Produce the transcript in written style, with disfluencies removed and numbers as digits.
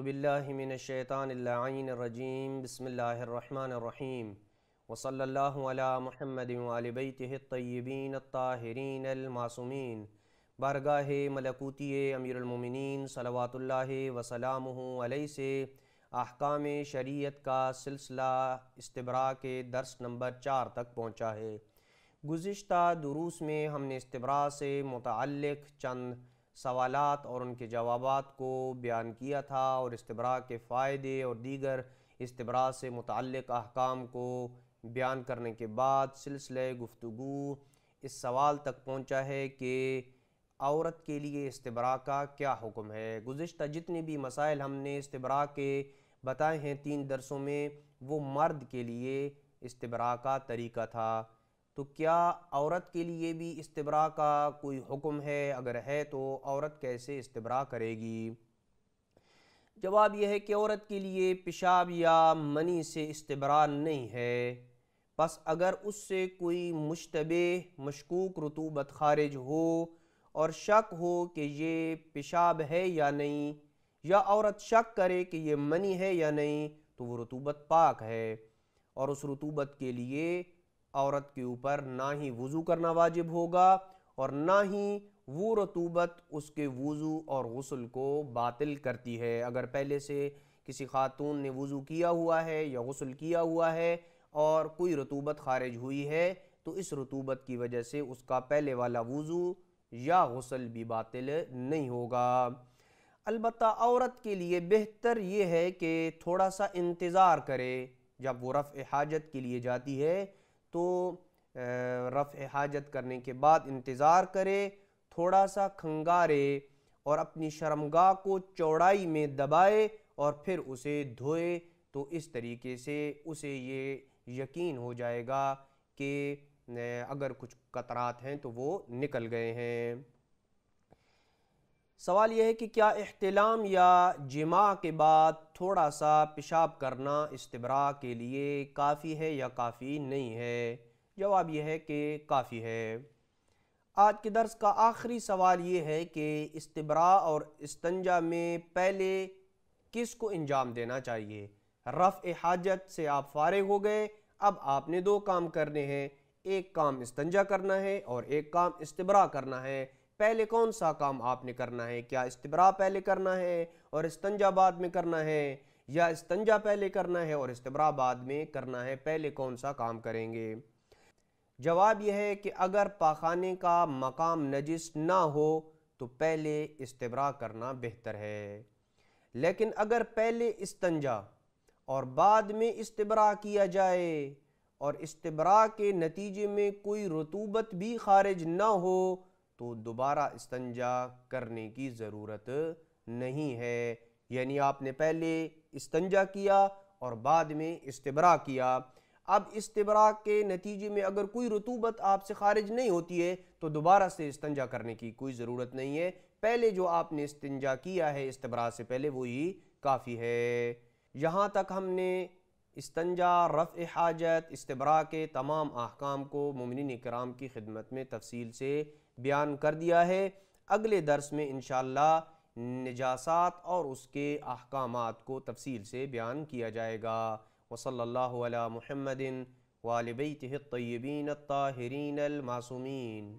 باللہ من الشیطان اللعین الرجیم بسم اللہ الرحمن الرحیم وصلی اللہ علی محمد وآل بیتہ الطیبین الطاہرین المعصومین۔ بارگاہ ملکوتی امیر المومنین صلوات اللہ وسلامہ علیہ سے احکام شریعت کا سلسلہ استبراء کے درس نمبر 4 تک پہنچا ہے۔ گزشتہ دروس میں ہم نے استبراء سے متعلق چند سوالات اور ان کے جوابات کو بیان کیا تھا، اور استبراء کے فائدے اور دیگر استبراء سے متعلق احکام کو بیان کرنے کے بعد سلسلہ گفتگو اس سوال تک پہنچا ہے کہ عورت کے لیے استبراء کا کیا حکم ہے۔ گزشتہ جتنے بھی مسائل ہم نے استبراء کے بتائے ہیں 3 درسوں میں، وہ مرد کے لیے استبراء کا طریقہ تھا۔ تو کیا عورت کے لیے بھی استبراء کا کوئی حکم ہے؟ اگر ہے تو عورت کیسے استبراء کرے گی؟ جواب یہ ہے کہ عورت کے لیے پیشاب یا منی سے استبراء نہیں ہے، پس اگر اس سے کوئی مشتبہ مشکوک رطوبت خارج ہو اور شک ہو کہ یہ پیشاب ہے یا نہیں، یا عورت شک کرے کہ یہ منی ہے یا نہیں، تو وہ رطوبت پاک ہے، اور اس رطوبت کے لیے عورت کے اوپر نہ ہی وضو کرنا واجب ہوگا اور نہ ہی وہ رطوبت اس کے وضو اور غسل کو باطل کرتی ہے۔ اگر پہلے سے کسی خاتون نے وضو کیا ہوا ہے یا غسل کیا ہوا ہے اور کوئی رطوبت خارج ہوئی ہے، تو اس رطوبت کی وجہ سے اس کا پہلے والا وضو یا غسل بھی باطل نہیں ہوگا۔ البتہ عورت کے لیے بہتر یہ ہے کہ تھوڑا سا انتظار کرے۔ جب وہ رفع حاجت کے لیے جاتی ہے تو رفع حاجت کرنے کے بعد انتظار کرے، تھوڑا سا کھنگارے اور اپنی شرمگاہ کو چوڑائی میں دبائے اور پھر اسے دھوئے، تو اس طریقے سے اسے یہ یقین ہو جائے گا کہ اگر کچھ قطرات ہیں تو وہ نکل گئے ہیں۔ سوال یہ ہے کہ کیا احتلام یا جماع کے بعد تھوڑا سا پیشاب کرنا استبراء کے لیے کافی ہے یا کافی نہیں ہے؟ جواب یہ ہے کہ کافی ہے۔ آج کے درس کا آخری سوال یہ ہے کہ استبراء اور استنجا میں پہلے کس کو انجام دینا چاہیے؟ رفع حاجت سے آپ فارغ ہو گئے، اب آپ نے 2 کام کرنے ہیں، ایک کام استنجا کرنا ہے اور ایک کام استبراء کرنا ہے۔ پہلے کون سا کام آپ نے کرنا ہے؟ کیا استبراء پہلے کرنا ہے اور استنجا بعد میں کرنا ہے، یا استنجا پہلے کرنا ہے اور استبراء بعد میں کرنا ہے؟ پہلے کون سا کام کریں گے؟ جواب یہ ہے کہ اگر پاخانے کا مقام نجس نہ ہو تو پہلے استبراء کرنا بہتر ہے، لیکن اگر پہلے استنجا اور بعد میں استبراء کیا جائے اور استبراء کے نتیجے میں کوئی رطوبت بھی خارج نہ ہو تو دوبارہ استنجا کرنے کی ضرورت نہیں ہے۔ یعنی آپ نے پہلے استنجا کیا اور بعد میں استبراء کیا، اب استبراء کے نتیجے میں اگر کوئی رطوبت آپ سے خارج نہیں ہوتی ہے تو دوبارہ سے استنجا کرنے کی کوئی ضرورت نہیں ہے۔ پہلے جو آپ نے استنجا کیا ہے استبراء سے پہلے وہی کافی ہے۔ یہاں تک ہم نے استنجا، رفع حاجت، استبراء کے تمام احکام کو مومنین کرام کی خدمت میں تفصیل سے بیان کر دیا ہے۔ اگلے درس میں انشاءاللہ نجاسات اور اس کے احکامات کو تفصیل سے بیان کیا جائے گا۔ وصلی اللہ علی محمد وآل بیتہ الطیبین الطاہرین المعصومین۔